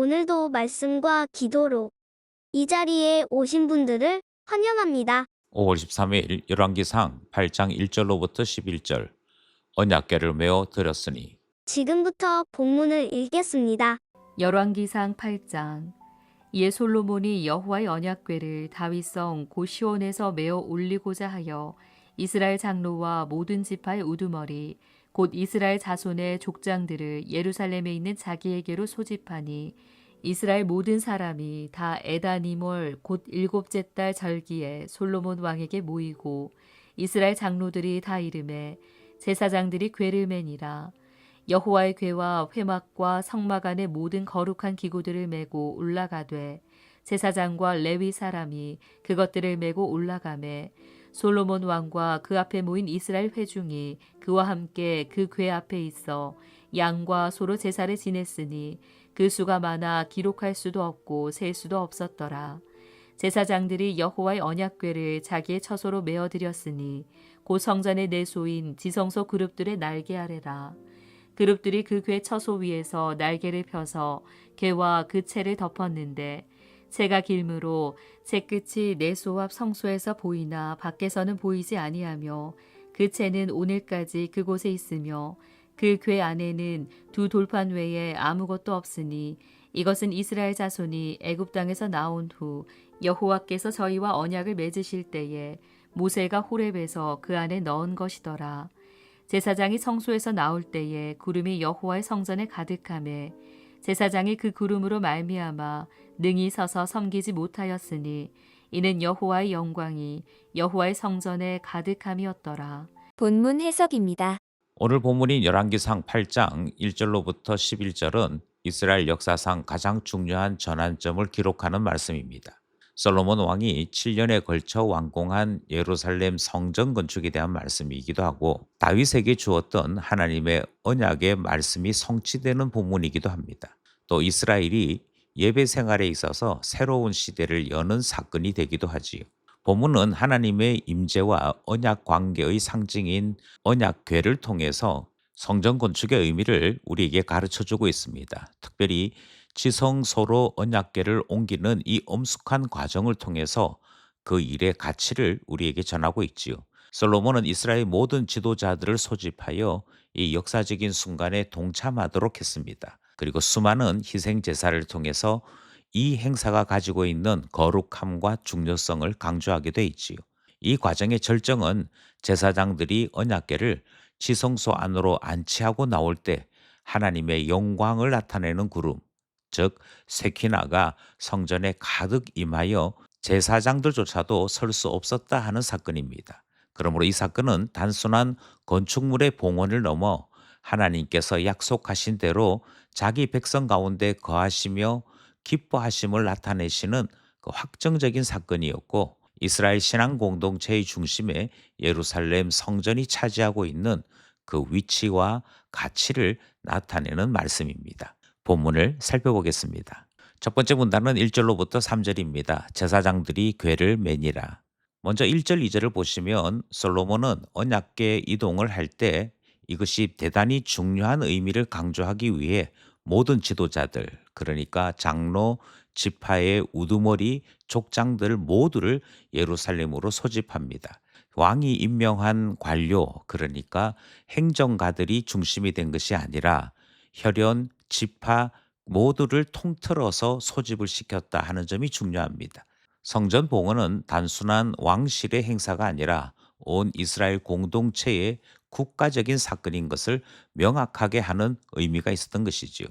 오늘도 말씀과 기도로 이 자리에 오신 분들을 환영합니다. 5월 13일 열왕기상 8장 1절로부터 11절 언약궤를 메어 드렸으니. 지금부터 본문을 읽겠습니다. 열왕기상 8장. 이에 솔로몬이 여호와의 언약궤를 다윗성 고시온에서 메어 올리고자 하여 이스라엘 장로와 모든 지파의 우두머리 곧 이스라엘 자손의 족장들을 예루살렘에 있는 자기에게로 소집하니 이스라엘 모든 사람이 다 에다니몰 곧 일곱째 달 절기에 솔로몬 왕에게 모이고 이스라엘 장로들이 다 이르매 제사장들이 궤를 매니라. 여호와의 궤와 회막과 성막 안의 모든 거룩한 기구들을 메고 올라가되 제사장과 레위 사람이 그것들을 메고 올라가매 솔로몬 왕과 그 앞에 모인 이스라엘 회중이 그와 함께 그 궤 앞에 있어 양과 소로 제사를 지냈으니 그 수가 많아 기록할 수도 없고 셀 수도 없었더라. 제사장들이 여호와의 언약궤를 자기의 처소로 메어드렸으니 곧 성전의 내소인 지성소 그룹들의 날개 아래라. 그룹들이 그 궤 처소 위에서 날개를 펴서 궤와 그 채를 덮었는데 채가 길므로 채 끝이 내소 앞 성소에서 보이나 밖에서는 보이지 아니하며 그 채는 오늘까지 그곳에 있으며 그 궤 안에는 두 돌판 외에 아무것도 없으니 이것은 이스라엘 자손이 애굽 땅에서 나온 후 여호와께서 저희와 언약을 맺으실 때에 모세가 호렙에서 그 안에 넣은 것이더라. 제사장이 성소에서 나올 때에 구름이 여호와의 성전에 가득하매 제사장이 그 구름으로 말미암아 능히 서서 섬기지 못하였으니 이는 여호와의 영광이 여호와의 성전에 가득함이었더라. 본문 해석입니다. 오늘 본문인 열왕기상 8장 1절로부터 11절은 이스라엘 역사상 가장 중요한 전환점을 기록하는 말씀입니다. 솔로몬 왕이 7년에 걸쳐 완공한 예루살렘 성전 건축에 대한 말씀이기도 하고 다윗에게 주었던 하나님의 언약의 말씀이 성취되는 본문이기도 합니다. 또 이스라엘이 예배 생활에 있어서 새로운 시대를 여는 사건이 되기도 하지요. 본문은 하나님의 임재와 언약 관계의 상징인 언약궤를 통해서 성전 건축의 의미를 우리에게 가르쳐주고 있습니다. 특별히 지성소로 언약궤를 옮기는 이 엄숙한 과정을 통해서 그 일의 가치를 우리에게 전하고 있지요. 솔로몬은 이스라엘 모든 지도자들을 소집하여 이 역사적인 순간에 동참하도록 했습니다. 그리고 수많은 희생 제사를 통해서 이 행사가 가지고 있는 거룩함과 중요성을 강조하게 돼 있지요. 이 과정의 절정은 제사장들이 언약궤를 지성소 안으로 안치하고 나올 때 하나님의 영광을 나타내는 구름, 즉 세키나가 성전에 가득 임하여 제사장들조차도 설 수 없었다 하는 사건입니다. 그러므로 이 사건은 단순한 건축물의 봉헌을 넘어 하나님께서 약속하신 대로 자기 백성 가운데 거하시며 기뻐하심을 나타내시는 그 확정적인 사건이었고 이스라엘 신앙 공동체의 중심에 예루살렘 성전이 차지하고 있는 그 위치와 가치를 나타내는 말씀입니다. 본문을 살펴보겠습니다. 첫 번째 문단은 1절로부터 3절입니다. 제사장들이 궤를 매니라. 먼저 1절, 2절을 보시면 솔로몬은 언약궤 이동을 할 때 이것이 대단히 중요한 의미를 강조하기 위해 모든 지도자들, 그러니까 장로, 지파의 우두머리, 족장들 모두를 예루살렘으로 소집합니다. 왕이 임명한 관료, 그러니까 행정가들이 중심이 된 것이 아니라 혈연, 지파 모두를 통틀어서 소집을 시켰다 하는 점이 중요합니다. 성전 봉헌은 단순한 왕실의 행사가 아니라 온 이스라엘 공동체의 국가적인 사건인 것을 명확하게 하는 의미가 있었던 것이지요.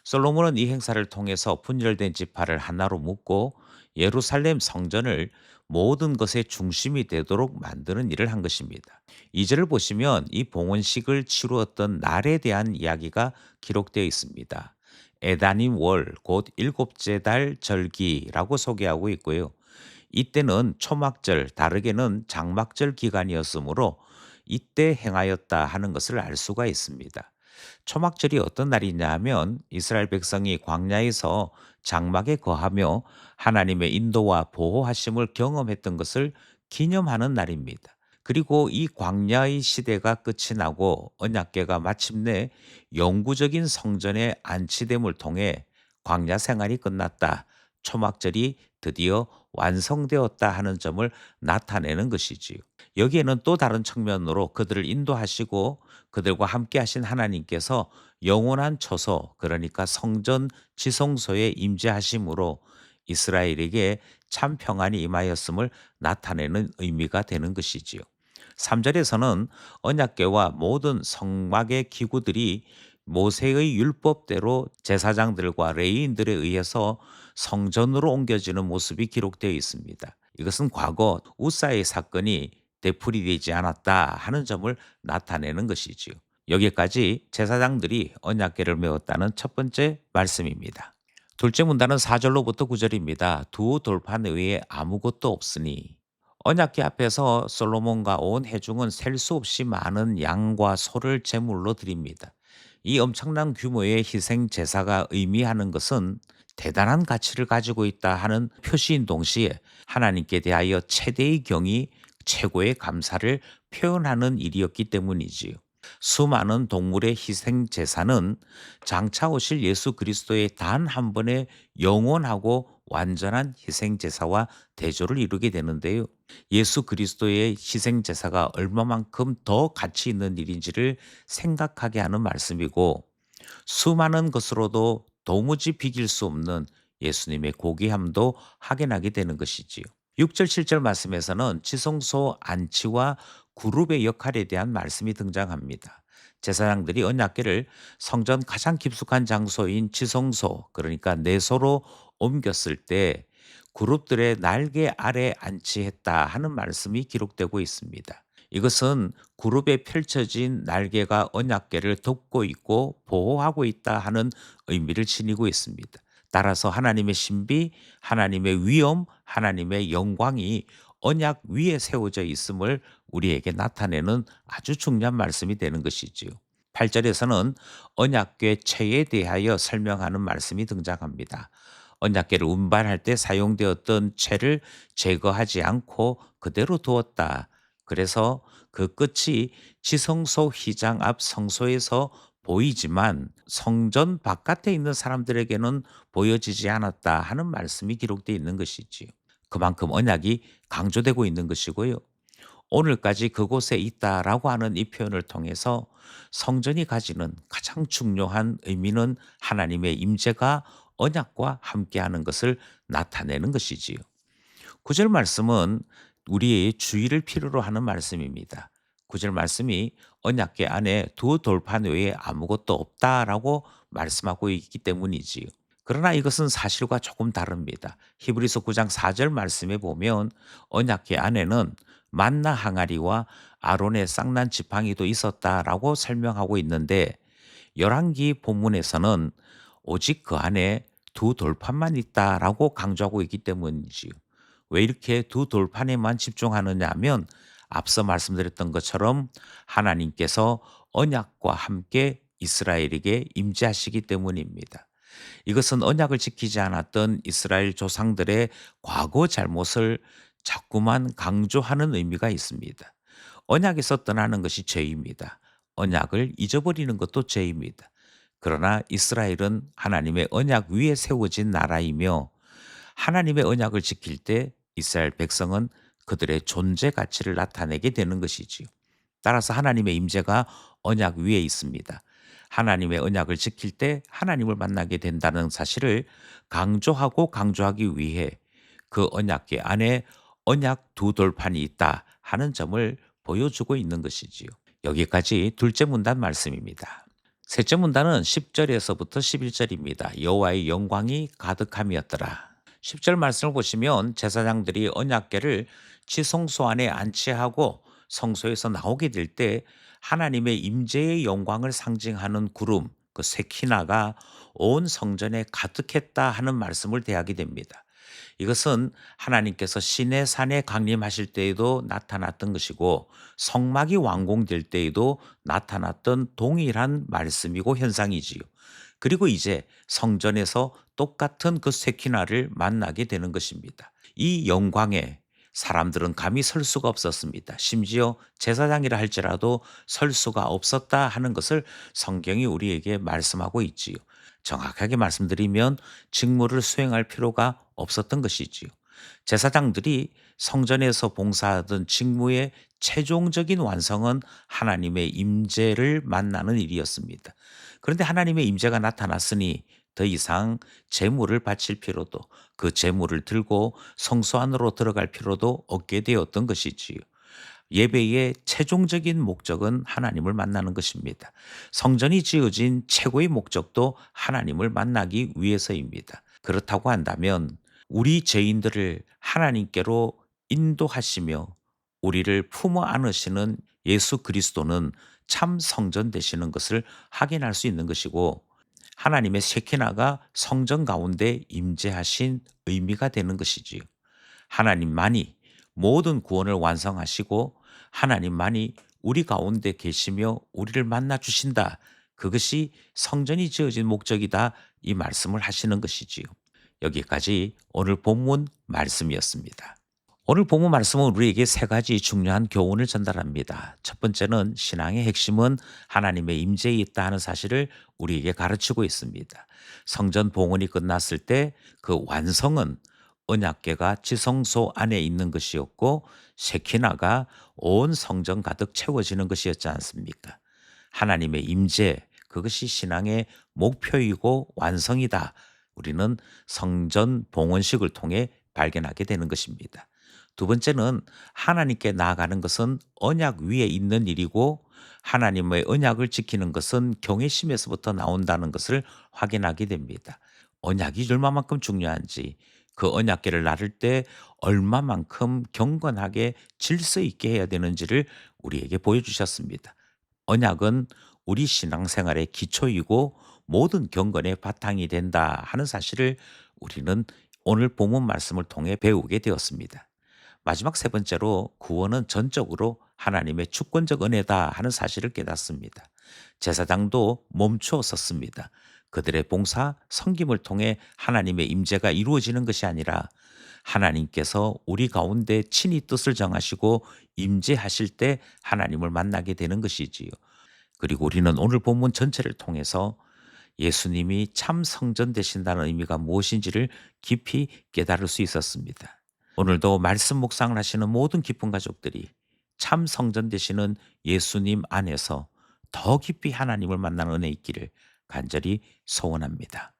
솔로몬은 이 행사를 통해서 분열된 지파를 하나로 묶고 예루살렘 성전을 모든 것의 중심이 되도록 만드는 일을 한 것입니다. 2절을 보시면 이 봉헌식을 치루었던 날에 대한 이야기가 기록되어 있습니다. 에다님 월, 곧 일곱째 달 절기라고 소개하고 있고요. 이때는 초막절, 다르게는 장막절 기간이었으므로 이때 행하였다 하는 것을 알 수가 있습니다. 초막절이 어떤 날이냐 하면 이스라엘 백성이 광야에서 장막에 거하며 하나님의 인도와 보호하심을 경험했던 것을 기념하는 날입니다. 그리고 이 광야의 시대가 끝이 나고 언약궤가 마침내 영구적인 성전에 안치됨을 통해 광야 생활이 끝났다. 초막절이 드디어 완성되었다 하는 점을 나타내는 것이지요. 여기에는 또 다른 측면으로 그들을 인도하시고 그들과 함께 하신 하나님께서 영원한 처소, 그러니까 성전 지성소에 임재하심으로 이스라엘에게 참 평안이 임하였음을 나타내는 의미가 되는 것이지요. 3절에서는 언약궤와 모든 성막의 기구들이 모세의 율법대로 제사장들과 레위인들에 의해서 성전으로 옮겨지는 모습이 기록되어 있습니다. 이것은 과거 우사의 사건이 되풀이되지 않았다 하는 점을 나타내는 것이지요. 여기까지 제사장들이 언약궤를 메웠다는 첫 번째 말씀입니다. 둘째 문단은 4절로부터 9절입니다. 두 돌판 외에 아무것도 없으니. 언약궤 앞에서 솔로몬과 온 회중은 셀 수 없이 많은 양과 소를 제물로 드립니다. 이 엄청난 규모의 희생 제사가 의미하는 것은 대단한 가치를 가지고 있다 하는 표시인 동시에 하나님께 대하여 최대의 경의, 최고의 감사를 표현하는 일이었기 때문이지요. 수많은 동물의 희생 제사는 장차 오실 예수 그리스도의 단 한 번의 영원하고 완전한 희생 제사와 대조를 이루게 되는데요. 예수 그리스도의 희생 제사가 얼마만큼 더 가치 있는 일인지를 생각하게 하는 말씀이고, 수많은 것으로도 도무지 비길 수 없는 예수님의 고귀함도 확인하게 되는 것이지요. 6절 7절 말씀에서는 지성소 안치와 그룹의 역할에 대한 말씀이 등장합니다. 제사장들이 언약궤를 성전 가장 깊숙한 장소인 지성소, 그러니까 내소로 옮겼을 때 그룹들의 날개 아래 안치했다 하는 말씀이 기록되고 있습니다. 이것은 그룹에 펼쳐진 날개가 언약궤를 덮고 있고 보호하고 있다 하는 의미를 지니고 있습니다. 따라서 하나님의 신비, 하나님의 위엄, 하나님의 영광이 언약 위에 세워져 있음을 우리에게 나타내는 아주 중요한 말씀이 되는 것이지요. 8절에서는 언약궤 체에 대하여 설명하는 말씀이 등장합니다. 언약궤를 운반할 때 사용되었던 채를 제거하지 않고 그대로 두었다. 그래서 그 끝이 지성소 휘장 앞 성소에서 보이지만 성전 바깥에 있는 사람들에게는 보여지지 않았다 하는 말씀이 기록되어 있는 것이지요. 그만큼 언약이 강조되고 있는 것이고요. 오늘까지 그곳에 있다라고 하는 이 표현을 통해서 성전이 가지는 가장 중요한 의미는 하나님의 임재가 언약과 함께하는 것을 나타내는 것이지요. 9절 말씀은 우리의 주의를 필요로 하는 말씀입니다. 9절 말씀이 언약궤 안에 두 돌판 외에 아무것도 없다라고 말씀하고 있기 때문이지요. 그러나 이것은 사실과 조금 다릅니다. 히브리서 9장 4절 말씀에 보면 언약궤 안에는 만나 항아리와 아론의 쌍난 지팡이도 있었다라고 설명하고 있는데, 열왕기 본문에서는 오직 그 안에 두 돌판만 있다라고 강조하고 있기 때문이지요. 왜 이렇게 두 돌판에만 집중하느냐 하면 앞서 말씀드렸던 것처럼 하나님께서 언약과 함께 이스라엘에게 임재하시기 때문입니다. 이것은 언약을 지키지 않았던 이스라엘 조상들의 과거 잘못을 자꾸만 강조하는 의미가 있습니다. 언약에서 떠나는 것이 죄입니다. 언약을 잊어버리는 것도 죄입니다. 그러나 이스라엘은 하나님의 언약 위에 세워진 나라이며 하나님의 언약을 지킬 때 이스라엘 백성은 그들의 존재 가치를 나타내게 되는 것이지요. 따라서 하나님의 임재가 언약 위에 있습니다. 하나님의 언약을 지킬 때 하나님을 만나게 된다는 사실을 강조하고 강조하기 위해 그 언약궤 안에 언약 두 돌판이 있다 하는 점을 보여주고 있는 것이지요. 여기까지 둘째 문단 말씀입니다. 셋째 문단은 10절에서부터 11절입니다. 여호와의 영광이 가득함이었더라. 10절 말씀을 보시면 제사장들이 언약궤를 지성소 안에 안치하고 성소에서 나오게 될 때 하나님의 임재의 영광을 상징하는 구름, 그 세키나가 온 성전에 가득했다 하는 말씀을 대하게 됩니다. 이것은 하나님께서 시내 산에 강림하실 때에도 나타났던 것이고 성막이 완공될 때에도 나타났던 동일한 말씀이고 현상이지요. 그리고 이제 성전에서 똑같은 그 세키나를 만나게 되는 것입니다. 이 영광에 사람들은 감히 설 수가 없었습니다. 심지어 제사장이라 할지라도 설 수가 없었다 하는 것을 성경이 우리에게 말씀하고 있지요. 정확하게 말씀드리면 직무를 수행할 필요가 없었던 것이지요. 제사장들이 성전에서 봉사하던 직무의 최종적인 완성은 하나님의 임재를 만나는 일이었습니다. 그런데 하나님의 임재가 나타났으니 더 이상 제물을 바칠 필요도, 그 제물을 들고 성소 안으로 들어갈 필요도 없게 되었던 것이지요. 예배의 최종적인 목적은 하나님을 만나는 것입니다. 성전이 지어진 최고의 목적도 하나님을 만나기 위해서입니다. 그렇다고 한다면 우리 죄인들을 하나님께로 인도하시며 우리를 품어 안으시는 예수 그리스도는 참 성전 되시는 것을 확인할 수 있는 것이고, 하나님의 세키나가 성전 가운데 임재하신 의미가 되는 것이지요. 하나님만이 모든 구원을 완성하시고 하나님만이 우리 가운데 계시며 우리를 만나 주신다. 그것이 성전이 지어진 목적이다. 이 말씀을 하시는 것이지요. 여기까지 오늘 본문 말씀이었습니다. 오늘 본문 말씀은 우리에게 세 가지 중요한 교훈을 전달합니다. 첫 번째는 신앙의 핵심은 하나님의 임재에 있다 하는 사실을 우리에게 가르치고 있습니다. 성전 봉헌이 끝났을 때 그 완성은 언약궤가 지성소 안에 있는 것이었고 세키나가 온 성전 가득 채워지는 것이었지 않습니까? 하나님의 임재, 그것이 신앙의 목표이고 완성이다. 우리는 성전 봉헌식을 통해 발견하게 되는 것입니다. 두 번째는 하나님께 나아가는 것은 언약 위에 있는 일이고 하나님의 언약을 지키는 것은 경외심에서부터 나온다는 것을 확인하게 됩니다. 언약이 얼마만큼 중요한지, 그 언약궤를 나를 때 얼마만큼 경건하게 질서 있게 해야 되는지를 우리에게 보여주셨습니다. 언약은 우리 신앙생활의 기초이고 모든 경건의 바탕이 된다 하는 사실을 우리는 오늘 본문 말씀을 통해 배우게 되었습니다. 마지막 세 번째로 구원은 전적으로 하나님의 주권적 은혜다 하는 사실을 깨닫습니다. 제사장도 멈추어 섰습니다. 그들의 봉사, 섬김을 통해 하나님의 임재가 이루어지는 것이 아니라 하나님께서 우리 가운데 친히 뜻을 정하시고 임재하실 때 하나님을 만나게 되는 것이지요. 그리고 우리는 오늘 본문 전체를 통해서 예수님이 참 성전 되신다는 의미가 무엇인지를 깊이 깨달을 수 있었습니다. 오늘도 말씀 묵상을 하시는 모든 기쁜 가족들이 참 성전 되시는 예수님 안에서 더 깊이 하나님을 만나는 은혜 있기를 간절히 소원합니다.